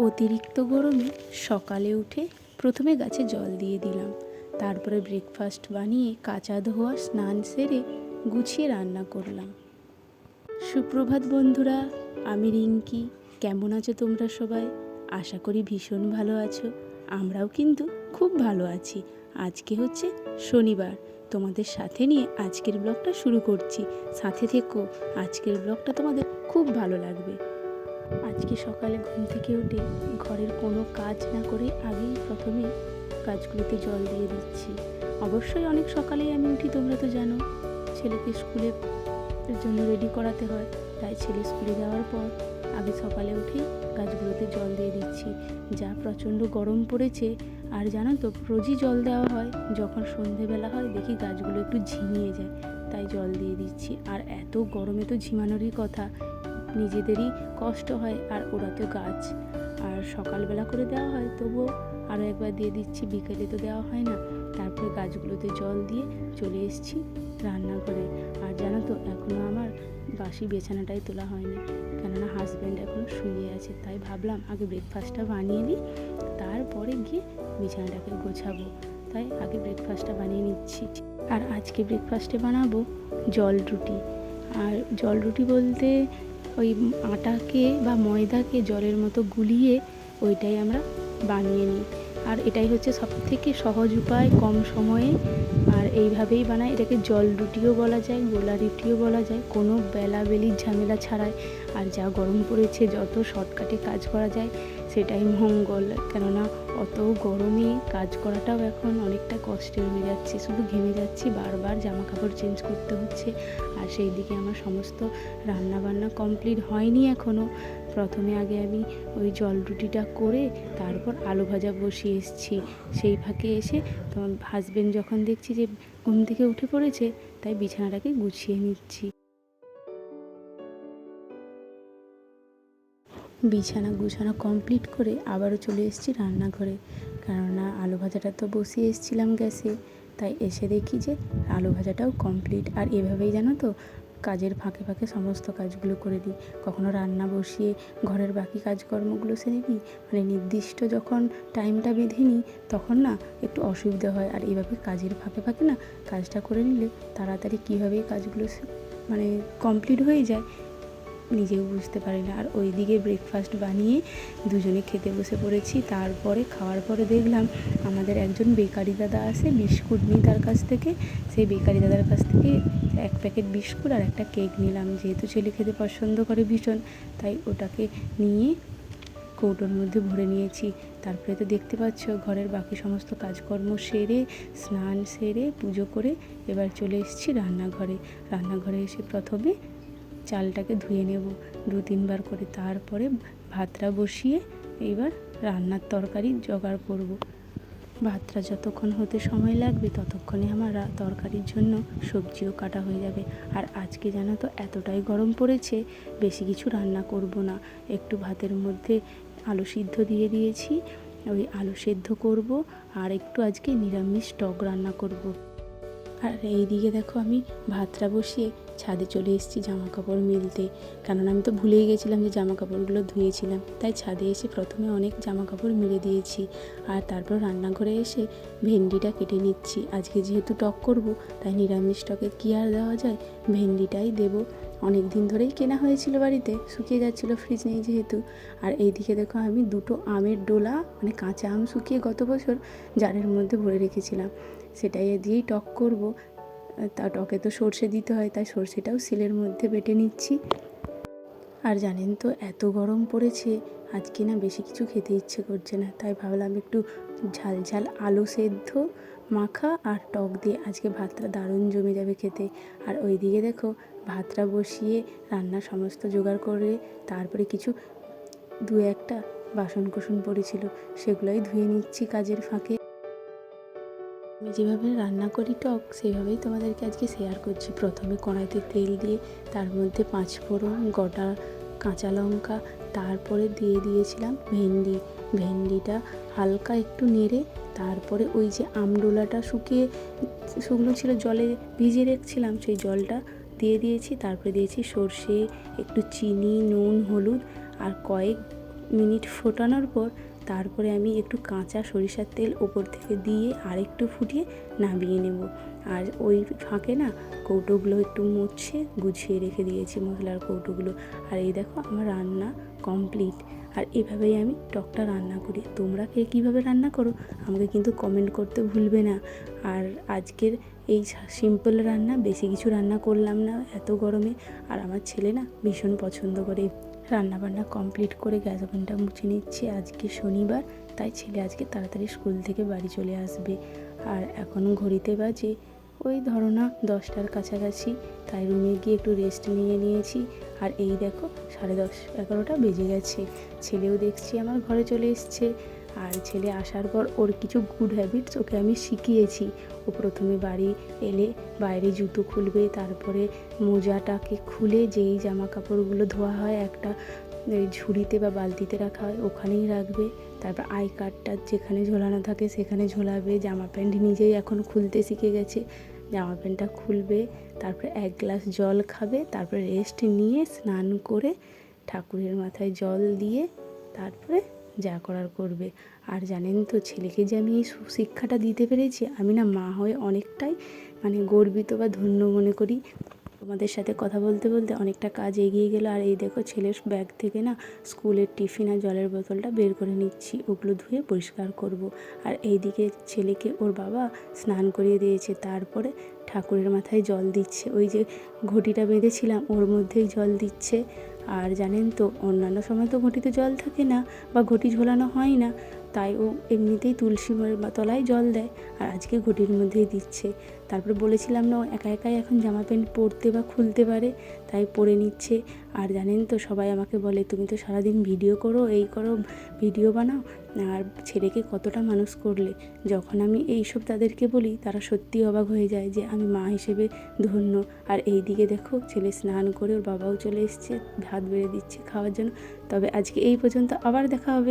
অতিরিক্ত গরমে সকালে উঠে প্রথমে গাছে জল দিয়ে দিলাম, তারপরে ব্রেকফাস্ট বানিয়ে কাচা ধোয়া স্নান সেরে গুছিয়ে রান্না করলাম। সুপ্রভাত বন্ধুরা, আমি রিঙ্কি। কেমন আছো তোমরা সবাই? আশা করি ভীষণ ভালো আছো। আমরাও কিন্তু খুব ভালো আছি। আজকে হচ্ছে শনিবার, তোমাদের সাথে নিয়ে আজকের ব্লগটা শুরু করছি। সাথে থেকো, আজকের ব্লগটা তোমাদের খুব ভালো লাগবে। আজকে সকালে ঘুম থেকে উঠে ঘরের কোনো কাজ না করে আগেই প্রথমে গাছগুলোতে জল দিয়ে দিচ্ছি। অবশ্যই অনেক সকালেই আমি উঠি, তোমরা তো জানো। ছেলেকে স্কুলের জন্য রেডি করাতে হয়, তাই ছেলে স্কুলে যাওয়ার পর আগে সকালে উঠেই গাছগুলোতে জল দিয়ে দিচ্ছি। যা প্রচণ্ড গরম পড়েছে, আর জানো তো রোজই জল দেওয়া হয়, যখন সন্ধেবেলা হয় দেখি গাছগুলো একটু ঝিমিয়ে যায়, তাই জল দিয়ে দিচ্ছি। আর এত গরমে তো ঝিমানোরই কথা, নিজেদেরই কষ্ট হয়, আর ওরা তো গাছ। আর সকালবেলা করে দেওয়া হয়, তবুও আরও একবার দিয়ে দিচ্ছি, বিকেলে তো দেওয়া হয় না। তারপরে গাছগুলোতে জল দিয়ে চলে এসেছি রান্নাঘরে। আর জানো তো এখনও আমার বাসি বিছানাটাই তোলা হয়নি, কেননা হাজব্যান্ড এখনও শুয়ে আছে। তাই ভাবলাম আগে ব্রেকফাস্টটা বানিয়ে নিই, তারপরে গিয়ে বিছানাটাকে গোছাবো। তাই আগে ব্রেকফাস্টটা বানিয়ে নিচ্ছি। আর আজকে ব্রেকফাস্টে বানাবো জল রুটি। আর জল রুটি বলতে ওই আটাকে বা ময়দাকে জলের মতো গুলিয়ে ওইটাই আমরা বানিয়ে নিই। আর এটাই হচ্ছে সবথেকে সহজ উপায়, কম সময়ে। আর এইভাবেই বানাই। এটাকে জল রুটিও বলা যায়, গোলা রুটিও বলা যায়, কোনো বেলাবেলির ঝামেলা ছাড়াই। আর যা গরম পড়েছে, যত শর্টকাটে কাজ করা যায় সেটাই মঙ্গল। কেননা অত গরমে কাজ করাটাও এখন অনেকটা কষ্টের হয়ে যাচ্ছে, শুধু ঘেমে যাচ্ছি, বারবার জামা কাপড় চেঞ্জ করতে হচ্ছে। আর সেই দিকে আমার সমস্ত রান্নাবান্না কমপ্লিট হয়নি এখনও। প্রথমে আগে আমি ওই জল রুটিটা করে তারপর আলু ভাজা বসিয়ে এসেছি। সেই ফাঁকে এসে তোমার হাজব্যান্ড যখন দেখছি যে ঘুম থেকে উঠে পড়েছে, তাই বিছানাটাকে গুছিয়ে নিচ্ছি। বিছানা গুছানো কমপ্লিট করে আবারও চলে এসেছি রান্নাঘরে, কেননা আলু ভাজাটা তো বসিয়ে এসেছিলাম গ্যাসে। তাই এসে দেখি যে আলু ভাজাটাও কমপ্লিট। আর এভাবেই জানো তো কাজের ফাঁকে ফাঁকে সমস্ত কাজগুলো করে দিই। কখনো রান্না বসিয়ে ঘরের বাকি কাজকর্মগুলো সেরে নিই, মানে নির্দিষ্ট যখন টাইমটা বেঁধে নিই তখন না একটু অসুবিধা হয়। আর এইভাবে কাজের ফাঁকে ফাঁকে না কাজটা করে নিলে তাড়াতাড়ি কীভাবে কাজগুলো মানে কমপ্লিট হয়ে যায় নিজেও বুঝতে পারি না। আর ওই দিকে ব্রেকফাস্ট বানিয়ে দুজনে খেতে বসে পড়েছি। তারপরে খাওয়ার পরে দেখলাম আমাদের একজন বেকারি দাদা আসে, বিস্কুট নিই তার কাছ থেকে। সেই বেকারি দাদার কাছ থেকে এক প্যাকেট বিস্কুট আর একটা কেক নিলাম, যেহেতু ছেলে খেতে পছন্দ করে ভীষণ, তাই ওটাকে নিয়ে কৌটোর মধ্যে ভরে নিয়েছি। তারপরে তো দেখতে পাচ্ছ ঘরের বাকি সমস্ত কাজকর্ম সেরে, স্নান সেরে, পুজো করে এবার চলে এসেছি রান্নাঘরে। রান্নাঘরে এসে প্রথমে চালটাকে ধুয়ে নেব 2-3 বার করে, তারপরে ভাতটা বসিয়ে এইবার রান্নার তরকারি জোগাড় করব। ভাতটা যতক্ষণ হতে সময় লাগবে ততক্ষণে আমার তরকারির জন্য সবজিও কাটা হয়ে যাবে। আর আজকে জানো তো এতটাই গরম পড়েছে, বেশি কিছু রান্না করব না। একটু ভাতের মধ্যে আলু সিদ্ধ দিয়ে দিয়েছি, ওই আলু সেদ্ধ করব। আর একটু আজকে নিরামিষ টক রান্না করব। আর এই দিকে দেখো আমি ভাতটা বসিয়ে ছাদে চলে এসেছি জামা কাপড় মেলতে, কেননা আমি তো ভুলেই গেছিলাম যে জামা কাপড়গুলো ধুয়েছিলাম। তাই ছাদে এসে প্রথমে অনেক জামা কাপড় মেলে দিয়েছি। আর তারপর রান্নাঘরে এসে ভেন্ডিটা কেটে নিচ্ছি। আজকে যেহেতু টক করব, তাই নিরামিষ টকে কী আর দেওয়া যায়, ভেন্ডিটাই দেব। অনেক দিন ধরেই কেনা হয়েছিল, বাড়িতে শুকিয়ে যাচ্ছিলো, ফ্রিজ নেই যেহেতু। আর এইদিকে দেখো আমি 2টো আমের ডোলা, মানে কাঁচা আম শুকিয়ে গত বছর জারের মধ্যে ভরে রেখেছিলাম, সেটাই দিয়েই টক করব। তা টকে তো সর্ষে দিতে হয়, তাই সর্ষেটাও শিলের মধ্যে বেটে নিচ্ছি। আর জানেন তো এত গরম পড়েছে, আজকে না বেশি কিছু খেতে ইচ্ছে করছে না, তাই ভাবলাম একটু ঝাল ঝাল আলু সেদ্ধ মাখা আর টক দিয়ে আজকে ভাতটা দারুণ জমে যাবে খেতে। আর ওই দিকে দেখো ভাতটা বসিয়ে রান্নার সমস্ত জোগাড় করে তারপরে কিছু 2-1টা বাসন কোসন পড়েছিল, সেগুলোই ধুয়ে নিচ্ছি কাজের ফাঁকে। আমি যেভাবে রান্না করি টক, সেইভাবেই তোমাদেরকে আজকে শেয়ার করছি। প্রথমে কড়াইতে তেল দিয়ে তার মধ্যে 5 ফোড়ন, গোটা কাঁচা লঙ্কা, তারপরে দিয়ে দিয়েছিলাম ভেন্ডিটা হালকা একটু নেড়ে, তারপরে ওই যে আমডোলাটা শুকনো ছিল, জলে ভিজিয়ে রেখেছিলাম, সেই জলটা দিয়ে দিয়েছি। তারপরে দিয়েছি সর্ষে, একটু চিনি, নুন, হলুদ আর কয়েক মিনিট ফোটানোর পর তারপরে আমি একটু কাঁচা সরিষার তেল ওপর থেকে দিয়ে আরেকটু ফুটিয়ে নামিয়ে নেব। আর ওই ফাঁকে না কৌটোগুলো একটু মুছে গুছিয়ে রেখে দিয়েছি, মশলার কৌটোগুলো। আর এই দেখো আমার রান্না কমপ্লিট। আর এভাবেই আমি টকটা রান্না করি। তোমরা কে কীভাবে রান্না করো আমাকে কিন্তু কমেন্ট করতে ভুলবে না। আর আজকের এই সিম্পল রান্না, বেশি কিছু রান্না করলাম না এত গরমে। আর আমার ছেলে না ভীষণ পছন্দ করে। রান্নাবান্না কমপ্লিট করে গ্যাস ওভেনটা মুছে নিচ্ছি। আজকে শনিবার, তাই ছেলে আজকে তাড়াতাড়ি স্কুল থেকে বাড়ি চলে আসবে। আর এখন ঘড়িতে বাজে ওই ধরো না 10টার কাছাকাছি। তাই রুমে গিয়ে একটু রেস্ট নিয়েছি। আর এই দেখো 10:30-11টা বেজে গেছে। ছেলেও দেখছি আমার ঘরে চলে এসছে। আর ছেলে আসার পর ওর কিছু গুড হ্যাবিটস ওকে আমি শিখিয়েছি। ও প্রথমে বাড়ি এলে বাইরে জুতো খুলবে, তারপরে মোজাটাকে খুলে যেই জামা কাপড়গুলো ধোয়া হয় একটা ঝুড়িতে বা বালতিতে রাখা হয় ওখানেই রাখবে। তারপর আই কার্ডটা যেখানে ঝোলানো থাকে সেখানে ঝোলাবে। জামা প্যান্ট নিজেই এখন খুলতে শিখে গেছে, জামা প্যান্টটা খুলবে। তারপরে 1 গ্লাস জল খাবে, তারপরে রেস্ট নিয়ে স্নান করে ঠাকুরের মাথায় জল দিয়ে তারপরে যা করার করবে। আর জানেন তো ছেলেকে যে আমি এই সুশিক্ষাটা দিতে পেরেছি, আমি না মা হয়ে অনেকটাই গর্বিত বা ধন্য মনে করি। তোমাদের সাথে কথা বলতে বলতে অনেকটা কাজ এগিয়ে গেল। আর এই দেখো ছেলের ব্যাগ থেকে না স্কুলের টিফিন আর জলের বোতলটা বের করে নিচ্ছি, ওগুলো ধুয়ে পরিষ্কার করব। আর এইদিকে ছেলেকে ওর বাবা স্নান করিয়ে দিয়েছে, তারপরে ঠাকুরের মাথায় জল দিচ্ছে। ওই যে ঘটিটা বেঁধেছিলাম ওর মধ্যেই জল দিচ্ছে। আর জানেন তো অন্যান্য সময় তো ঘটিতে জল থাকে না বা ঘটি ঝোলানো হয় না, তাই ও এমনিতেই তুলসী তলায় জল দেয়। আর আজকে ঘটির মধ্যেই দিচ্ছে। তারপরে বলেছিলাম না ও একা একাই এখন জামা প্যান্ট পরতে বা খুলতে পারে, তাই পরে নিচ্ছে। আর জানেন তো সবাই আমাকে বলে তুমি তো সারাদিন ভিডিও করো, এই করো, ভিডিও বানাও, আর ছেলেকে কতটা মানুষ করলে। যখন আমি এইসব তাদেরকে বলি তারা সত্যি অবাক হয়ে যায় যে আমি মা হিসেবে ধন্য। আর এই দিকে দেখো ছেলে স্নান করে ওর বাবাও চলে এসছে, ভাত বেড়ে দিচ্ছে খাওয়ার জন্য। তবে আজকে এই পর্যন্ত, আবার দেখা হবে।